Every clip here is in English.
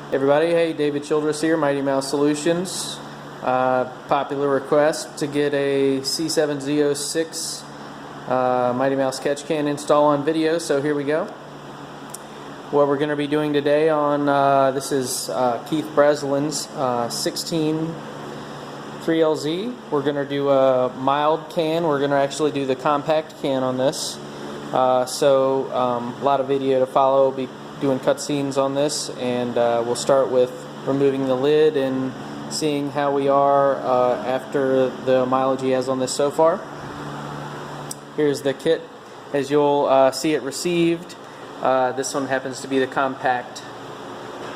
Everybody, hey, David Childress here, Mightymouse Solutions. Popular request to get a C7 Z06 Mightymouse catch can install on video, so here we go. What we're going to be doing today on this is Keith Breslin's 16 3LZ. We're going to do a mild can. We're going to actually do the compact can on this. So a lot of video to follow. We'll be doing cutscenes on this, and we'll start with removing the lid and seeing how we are after the mileage he has on this so far. Here's the kit as you'll see it received. This one happens to be the compact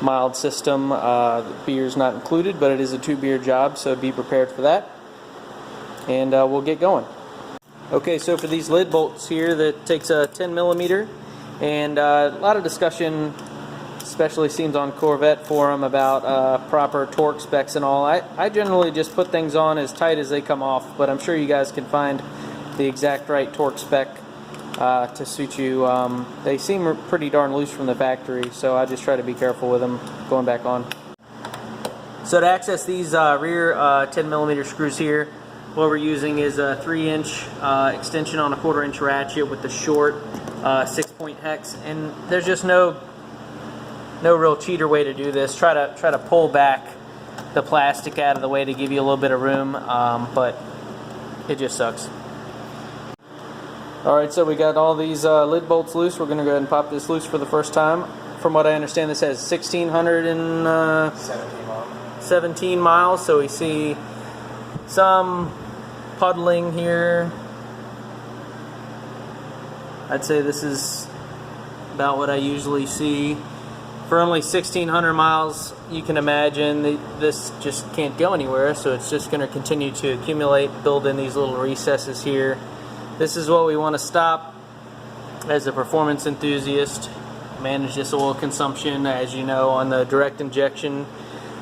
mild system. The beer's not included, but it is a 2-beer job, so be prepared for that. And we'll get going. Okay, so for these lid bolts here, that takes a 10mm, and a lot of discussion, especially seems on Corvette forum, about proper torque specs and all. I generally just put things on as tight as they come off, but I'm sure you guys can find the exact right torque spec to suit you. They seem pretty darn loose from the factory, so I just try to be careful with them going back on. So to access these rear 10mm screws here, what we're using is a 3-inch extension on a 1/4-inch ratchet with the short 6-point hex, and there's just no real cheater way to do this. Try to pull back the plastic out of the way to give you a little bit of room, but it just sucks. Alright, so we got all these lid bolts loose. We're going to go ahead and pop this loose for the first time. From what I understand, this has 1,617 miles, so we see some puddling here. I'd say this is about what I usually see. For only 1,600 miles, you can imagine this just can't go anywhere, so it's just going to continue to accumulate, build in these little recesses here. This is what we want to stop as a performance enthusiast. Manage this oil consumption. As you know, on the direct injection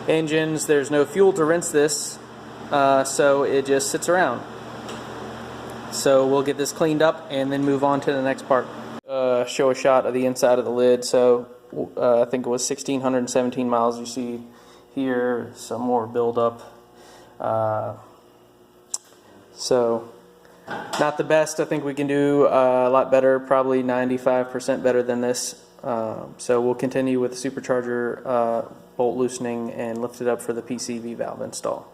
engines, there's no fuel to rinse this, so it just sits around. So we'll get this cleaned up and then move on to the next part. Show a shot of the inside of the lid. So I think it was 1,617 miles. You see here some more buildup. So not the best. I think we can do a lot better, probably 95% better than this. So we'll continue with the supercharger bolt loosening and lift it up for the PCV valve install.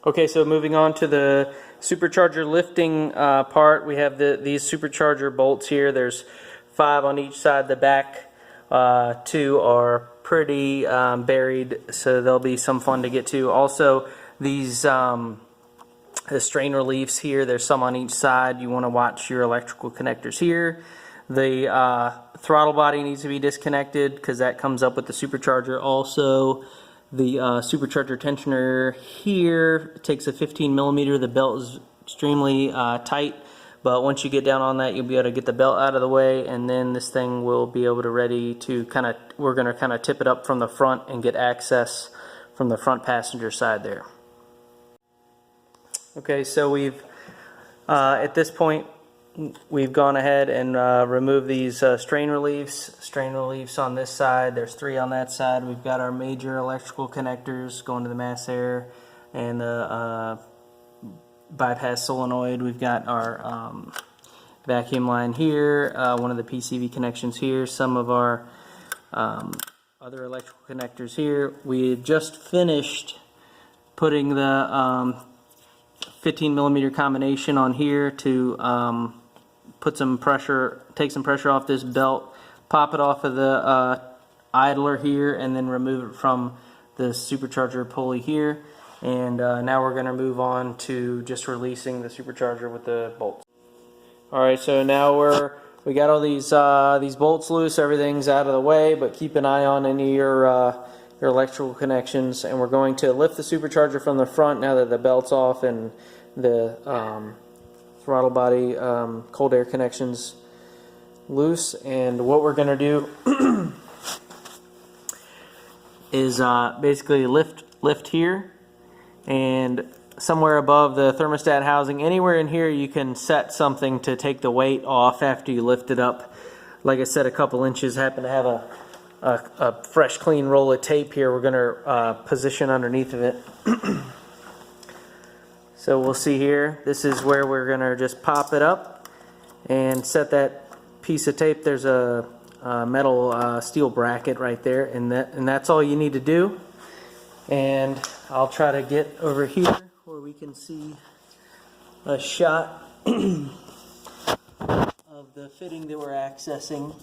Okay, so moving on to the supercharger lifting part, we have these supercharger bolts here. There's 5 on each side. The back 2 are pretty buried, so there'll be some fun to get to. Also, these the strain reliefs here, there's some on each side. You want to watch your electrical connectors here. The throttle body needs to be disconnected because that comes up with the supercharger. Also, the supercharger tensioner here takes a 15mm. The belt is extremely tight, but once you get down on that, you'll be able to get the belt out of the way, and then this thing will be able to ready to we're going to kind of tip it up from the front and get access from the front passenger side there. Okay, so we've at this point we've gone ahead and removed these strain reliefs. Strain reliefs on this side. There's 3 on that side. We've got our major electrical connectors going to the mass air and the bypass solenoid. We've got our vacuum line here, one of the PCV connections here, some of our other electrical connectors here. We just finished putting the 15mm combination on here to put some pressure, take some pressure off this belt, pop it off of the idler here, and then remove it from the supercharger pulley here. And now we're going to move on to just releasing the supercharger with the bolts. Alright, so now we got all these bolts loose, everything's out of the way, but keep an eye on any of your electrical connections, and we're going to lift the supercharger from the front now that the belt's off and the throttle body cold air connections loose. And what we're going to do is basically lift here, and somewhere above the thermostat housing, anywhere in here you can set something to take the weight off after you lift it up. Like I said, a couple inches. Happen to have a fresh clean roll of tape here we're going to position underneath of it. So we'll see here, this is where we're going to just pop it up and set that piece of tape. There's a metal steel bracket right there, and that's all you need to do. And I'll try to get over here where we can see a shot of the fitting that we're accessing.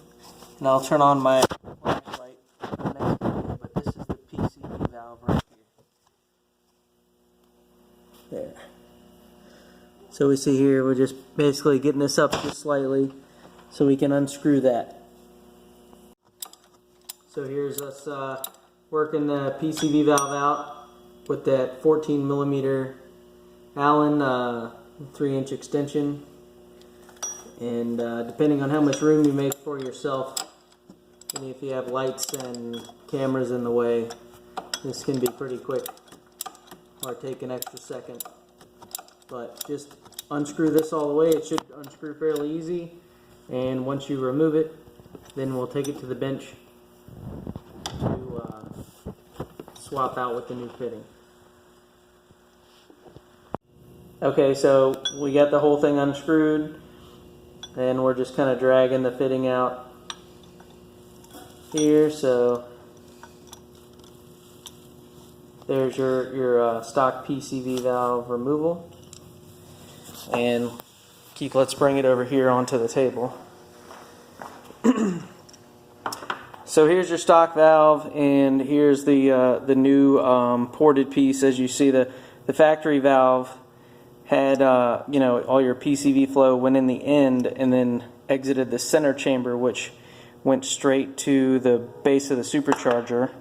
And I'll turn on my flashlight next video, but this is the PCV valve right here. There. So we see here, we're just basically getting this up just slightly so we can unscrew that. So here's us working the PCV valve out with that 14 millimeter Allen 3-inch extension. And depending on how much room you make for yourself, and if you have lights and cameras in the way, this can be pretty quick or take an extra second. But just unscrew this all the way. It should unscrew fairly easy, and once you remove it, then we'll take it to the bench to swap out with the new fitting. Okay, so we got the whole thing unscrewed, and we're just kind of dragging the fitting out here. So there's your stock PCV valve removal. And let's bring it over here onto the table. So here's your stock valve, and here's the new ported piece. As you see, the factory valve had you know, all your PCV flow went in the end and then exited the center chamber, which went straight to the base of the supercharger,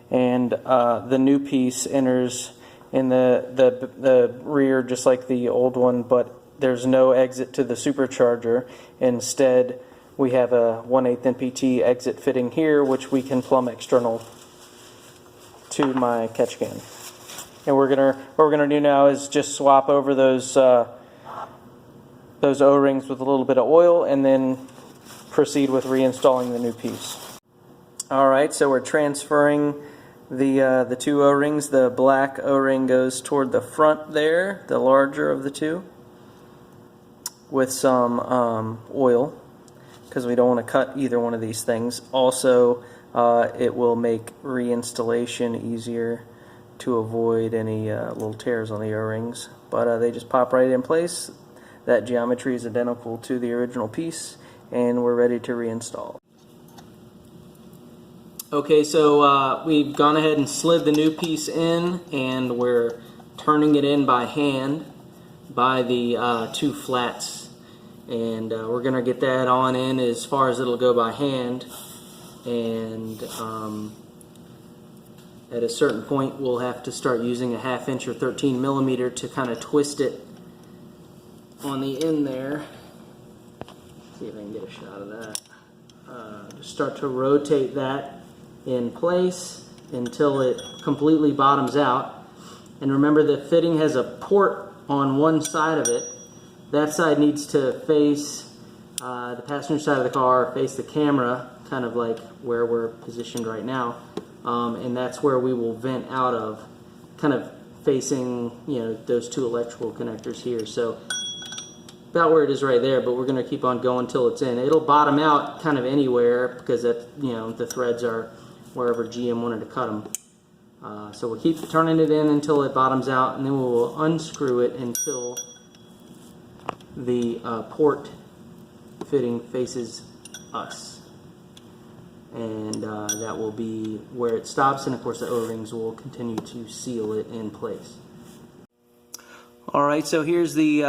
and the new piece enters in the rear just like the old one, but there's no exit to the supercharger. Instead, we have a 1/8 NPT exit fitting here, which we can plumb external to my catch can. And what we're gonna do now is just swap over those O-rings with a little bit of oil, and then proceed with reinstalling the new piece. All right, so we're transferring the two O-rings. The black O-ring goes toward the front there, the larger of the two, with some oil, because we don't want to cut either one of these things. Also, it will make reinstallation easier to avoid any little tears on the O-rings, but they just pop right in place. That geometry is identical to the original piece, and we're ready to reinstall. Okay, so we've gone ahead and slid the new piece in, and we're turning it in by hand by the two flats, and we're going to get that on in as far as it'll go by hand, and at a certain point we'll have to start using a 1/2 inch or 13 millimeter to kind of twist it on the end there. See if I can get a shot of that. Just start to rotate that in place until it completely bottoms out. And remember, the fitting has a port on one side of it. That side needs to face the passenger side of the car, face the camera, kind of like where we're positioned right now. And that's where we will vent out of, kind of facing, you know, those two electrical connectors here. So about where it is right there, but we're going to keep on going until it's in. It'll bottom out kind of anywhere, because that, you know, the threads are wherever GM wanted to cut them. So we'll keep turning it in until it bottoms out, and then we will unscrew it until the port fitting faces us. And that will be where it stops, and of course the O-rings will continue to seal it in place. Alright, so here's the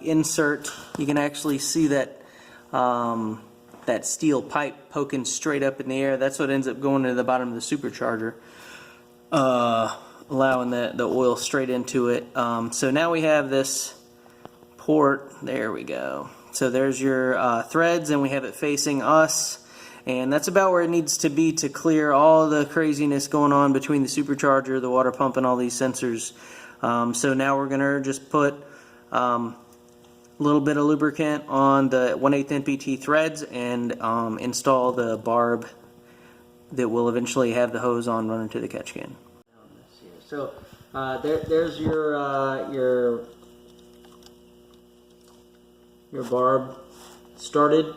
insert. You can actually see that that steel pipe poking straight up in the air. That's what ends up going to the bottom of the supercharger, allowing the oil straight into it. So now we have this port. There we go. So there's your threads, and we have it facing us. And that's about where it needs to be to clear all the craziness going on between the supercharger, the water pump, and all these sensors. So now we're going to just put a little bit of lubricant on the 1/8 NPT threads and install the barb that will eventually have the hose on running to the catch can. So there's your barb started,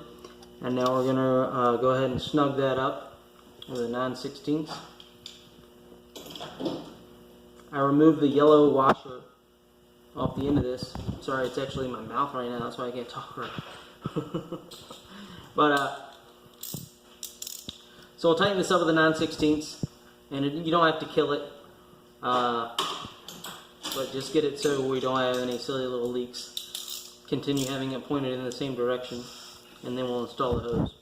and now we're gonna go ahead and snug that up with a 9/16. I removed the yellow washer off the end of this. Sorry, it's actually in my mouth right now, that's why I can't talk right. But so I'll tighten this up with a 9/16, and you don't have to kill it, but just get it so we don't have any silly little leaks. Continue having it pointed in the same direction, and then we'll install the hose.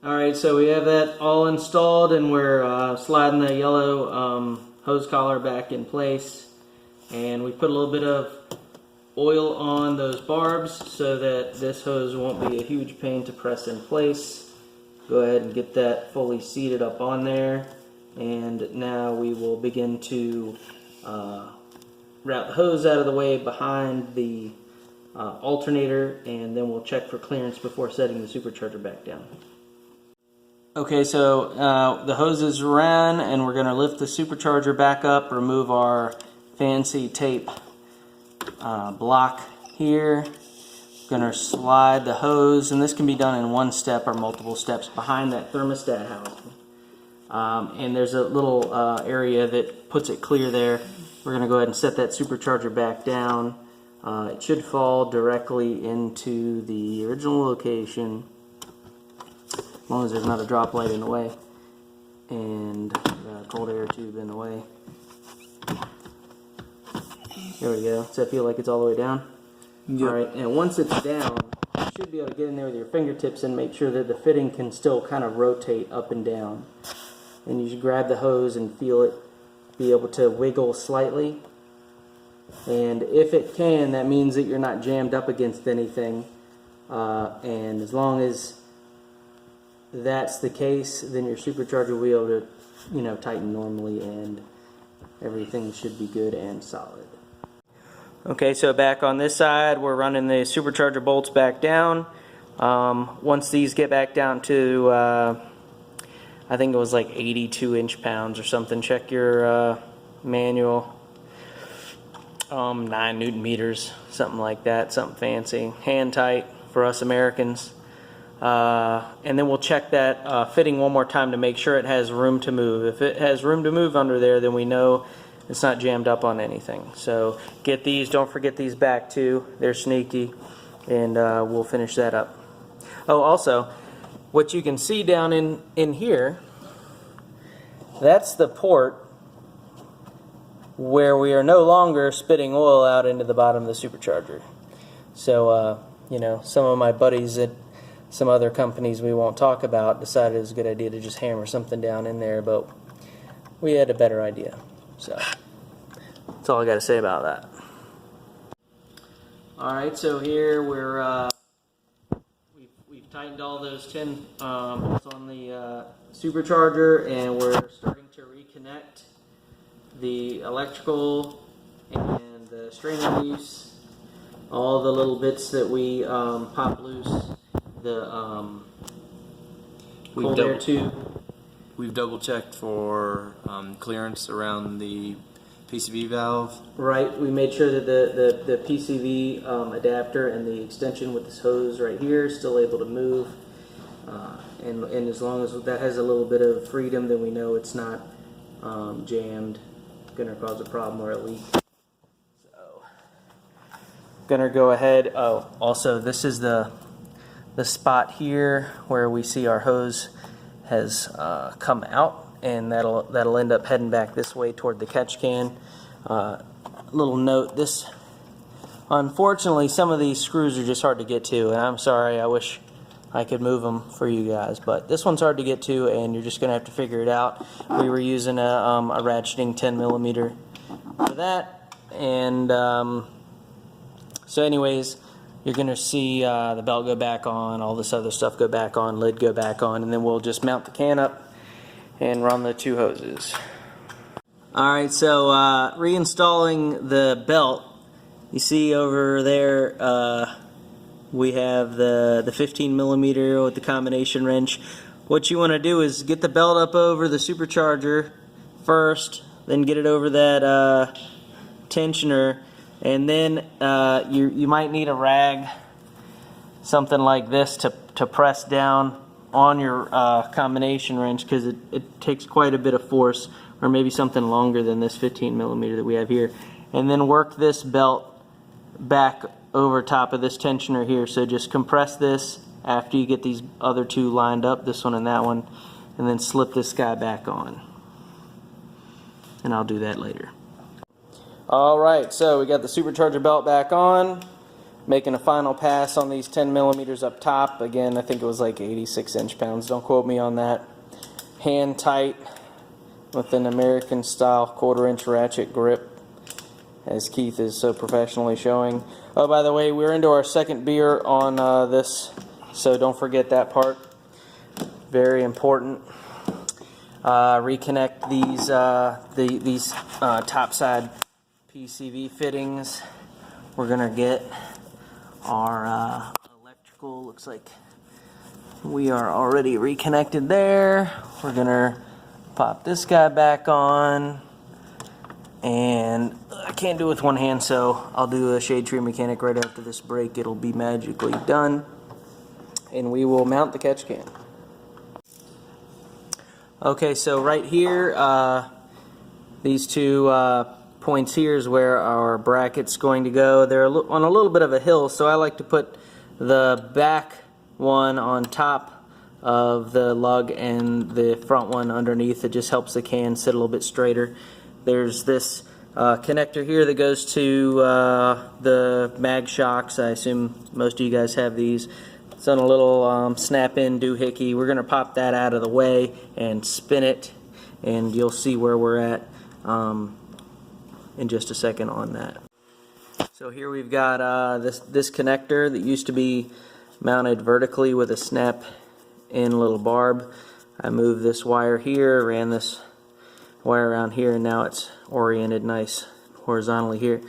Alright, so we have that all installed, and we're sliding the yellow hose collar back in place, and we put a little bit of oil on those barbs so that this hose won't be a huge pain to press in place. Go ahead and get that fully seated up on there, and now we will begin to route the hose out of the way behind the alternator, and then we'll check for clearance before setting the supercharger back down. Okay, so the hose is ran, and we're going to lift the supercharger back up, remove our fancy tape block here. Going to slide the hose, and this can be done in one step or multiple steps, behind that thermostat housing. And there's a little area that puts it clear there. We're going to go ahead and set that supercharger back down. It should fall directly into the original location, as long as there's not a drop light in the way and a cold air tube in the way. There we go. Does that feel like it's all the way down? Yep. Alright, and once it's down, you should be able to get in there with your fingertips and make sure that the fitting can still kind of rotate up and down. And you should grab the hose and feel it be able to wiggle slightly. And if it can, that means that you're not jammed up against anything. And as long as that's the case, then your supercharger will be able to, you know, tighten normally, and everything should be good and solid. Okay, so back on this side, we're running the supercharger bolts back down. Once these get back down to, I think it was like 82 inch-pounds or something. Check your manual. 9 Newton meters, something like that, something fancy. Hand tight for us Americans. And then we'll check that fitting one more time to make sure it has room to move. If it has room to move under there, then we know it's not jammed up on anything. So get these, don't forget these back too. They're sneaky, and we'll finish that up. Oh, also, what you can see down in here, that's the port where we are no longer spitting oil out into the bottom of the supercharger. So, you know, some of my buddies at some other companies we won't talk about decided it was a good idea to just hammer something down in there, but we had a better idea. So that's all I got to say about that. Alright, so here we've tightened all those 10 bolts on the supercharger, and we're starting to reconnect the electrical and the strainer leaves, all the little bits that we pop loose, the cold air tube. We've double checked for clearance around the PCV valve. Right, we made sure that the PCV adapter and the extension with this hose right here is still able to move. And as long as that has a little bit of freedom, then we know it's not jammed, going to cause a problem or a leak. So, going to go ahead. Oh, also this is the spot here where we see our hose has come out, and that'll end up heading back this way toward the catch can. Little note: this, unfortunately, some of these screws are just hard to get to, and I'm sorry. I wish I could move them for you guys, but this one's hard to get to, and you're just gonna have to figure it out. We were using a ratcheting 10mm for that, and so anyways, you're gonna see the belt go back on, all this other stuff go back on, lid go back on, and then we'll just mount the can up and run the two hoses. Alright, so reinstalling the belt. You see over there we have the 15 millimeter with the combination wrench. What you want to do is get the belt up over the supercharger first, then get it over that tensioner, and then you might need a rag, something like this, to press down on your combination wrench, because it takes quite a bit of force, or maybe something longer than this 15 millimeter that we have here. And then work this belt back over top of this tensioner here. So just compress this after you get these other two lined up, this one and that one, and then slip this guy back on. And I'll do that later. Alright, so we got the supercharger belt back on, making a final pass on these 10 millimeters up top. Again, I think it was like 86 inch-pounds, don't quote me on that. Hand tight with an American style 1/4 inch ratchet grip, as Keith is so professionally showing. Oh, by the way, we're into our second beer on this, so don't forget that part. Very important. Reconnect these top side PCV fittings. We're gonna get our electrical. Looks like we are already reconnected there. We're gonna pop this guy back on, and I can't do it with one hand, so I'll do a shade tree mechanic right after this break. It'll be magically done, and we will mount the catch can. Okay, so right here, these two points here is where our bracket's going to go. They're on a little bit of a hill, so I like to put the back one on top of the lug and the front one underneath. It just helps the can sit a little bit straighter. There's this connector here that goes to the mag shocks. I assume most of you guys have these. It's on a little snap-in doohickey. We're going to pop that out of the way and spin it, and you'll see where we're at in just a second on that. So here we've got this connector that used to be mounted vertically with a snap-in little barb. I moved this wire here, ran this wire around here, and now it's oriented nice horizontally here.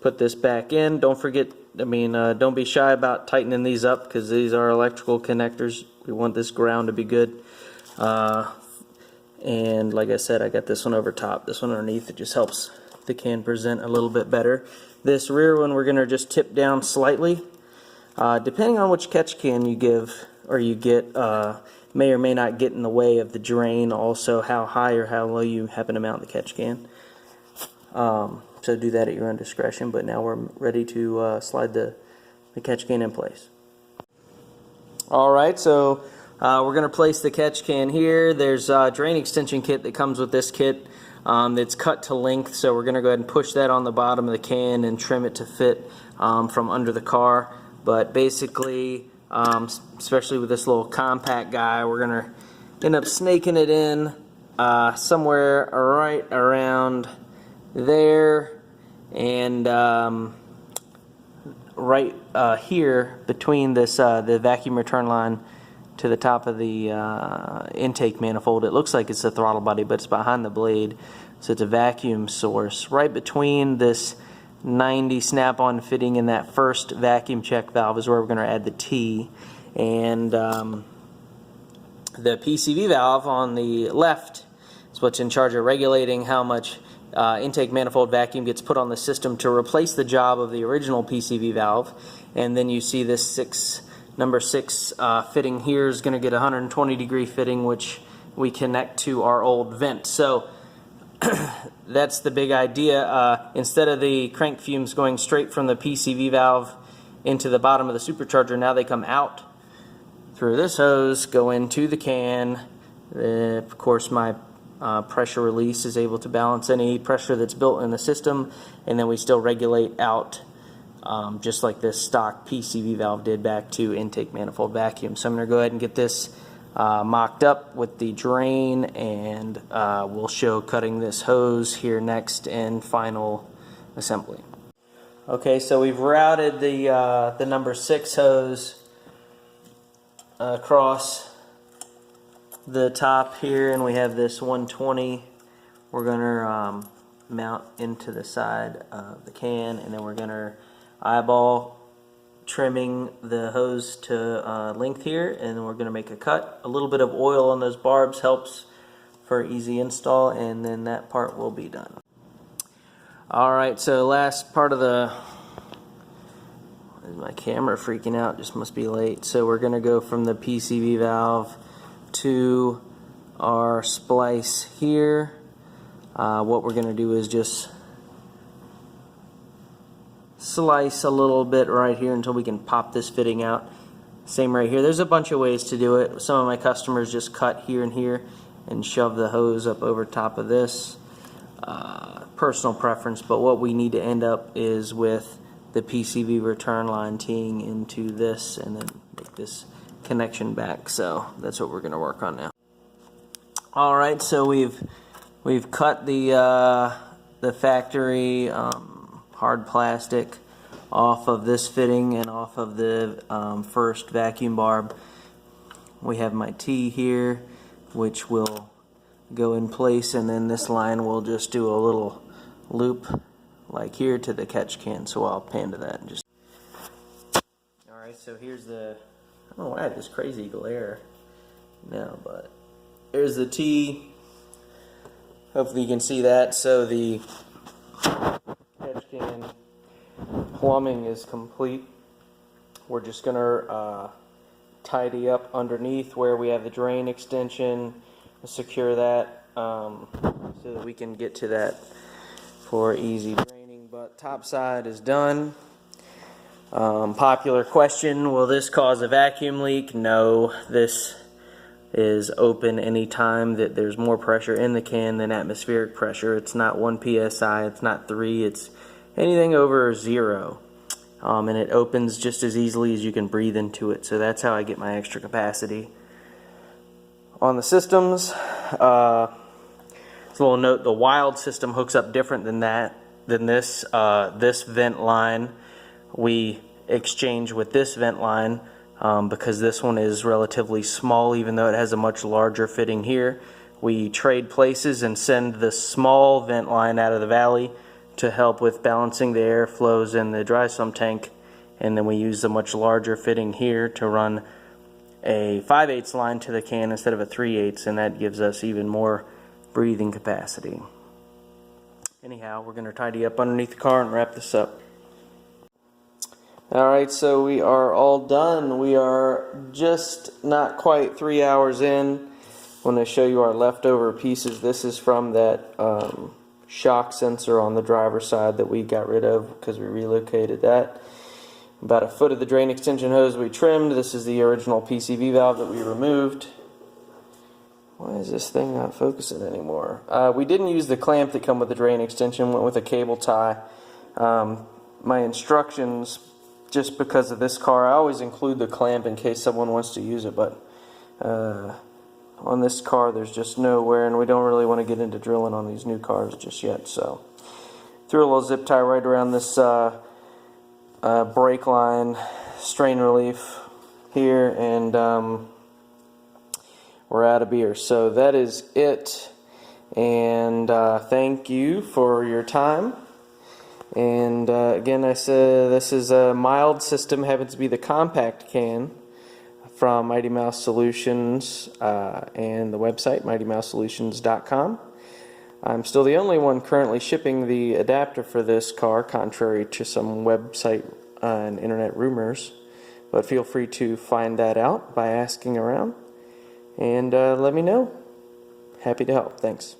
Put this back in. Don't forget, don't be shy about tightening these up, because these are electrical connectors. We want this ground to be good. And like I said, I got this one over top, this one underneath. It just helps the can present a little bit better. This rear one we're going to just tip down slightly. Depending on which catch can you give or you get, may or may not get in the way of the drain. Also, how high or how low you happen to mount the catch can. So do that at your own discretion. But now we're ready to slide the catch can in place. Alright, so we're going to place the catch can here. There's a drain extension kit that comes with this kit that's cut to length. So we're going to go ahead and push that on the bottom of the can and trim it to fit from under the car. But basically, especially with this little compact guy, we're going to end up snaking it in somewhere right around there, and right here between this the vacuum return line to the top of the intake manifold. It looks like it's the throttle body, but it's behind the blade, so it's a vacuum source. Right between this 90 snap-on fitting and that first vacuum check valve is where we're going to add the T, and the PCV valve on the left is what's in charge of regulating how much intake manifold vacuum gets put on the system to replace the job of the original PCV valve. And then you see this number 6 fitting here is going to get a 120-degree fitting, which we connect to our old vent. So that's the big idea. Instead of the crank fumes going straight from the PCV valve into the bottom of the supercharger, now they come out through this hose, go into the can. Of course, my pressure release is able to balance any pressure that's built in the system, and then we still regulate out just like this stock PCV valve did back to intake manifold vacuum. So I'm going to go ahead and get this mocked up with the drain, and we'll show cutting this hose here next in final assembly. Okay, so we've routed the number 6 hose across the top here, and we have this 120 we're going to mount into the side of the can, and then we're going to eyeball trimming the hose to length here, and then we're going to make a cut. A little bit of oil on those barbs helps for easy install, and then that part will be done. Alright, so last part of the... My camera freaking out, just must be late. So we're going to go from the PCV valve to our splice here. What we're going to do is just slice a little bit right here until we can pop this fitting out. Same right here. There's a bunch of ways to do it. Some of my customers just cut here and here and shove the hose up over top of this. Personal preference, but what we need to end up is with the PCV return line teeing into this and then make this connection back. So that's what we're going to work on now. Alright, so we've cut the factory hard plastic off of this fitting and off of the first vacuum barb. We have my T here, which will go in place, and then this line will just do a little loop like here to the catch can, so I'll pan to that and just... Alright, so here's the... I don't know why I have this crazy glare now, but here's the T. Hopefully you can see that. So the catch can plumbing is complete. We're just going to tidy up underneath where we have the drain extension, secure that so that we can get to that for easy draining. But top side is done. Popular question, will this cause a vacuum leak? No, this is open anytime that there's more pressure in the can than atmospheric pressure. It's not 1 psi, it's not 3, it's anything over 0. And it opens just as easily as you can breathe into it. So that's how I get my extra capacity. On the systems, as a little note, the Wild system hooks up different than this. This vent line we exchange with this vent line because this one is relatively small, even though it has a much larger fitting here. We trade places and send the small vent line out of the valley to help with balancing the air flows in the dry sump tank, and then we use the much larger fitting here to run a 5/8 line to the can instead of a 3/8, and that gives us even more breathing capacity. Anyhow, we're going to tidy up underneath the car and wrap this up. Alright, so we are all done. We are just not quite 3 hours in. When I show you our leftover pieces, this is from that shock sensor on the driver's side that we got rid of because we relocated that. About a foot of the drain extension hose we trimmed. This is the original PCV valve that we removed. Why is this thing not focusing anymore? We didn't use the clamp that come with the drain extension, went with a cable tie. My instructions, just because of this car, I always include the clamp in case someone wants to use it, but on this car there's just nowhere, and we don't really want to get into drilling on these new cars just yet. So threw a little zip tie right around this brake line, strain relief here, and we're out of beer. So that is it, and thank you for your time. And again, I said this is a mild system, happens to be the compact can from Mightymouse Solutions and the website MightyMouseSolutions.com. I'm still the only one currently shipping the adapter for this car, contrary to some website and internet rumors, but feel free to find that out by asking around and let me know. Happy to help. Thanks.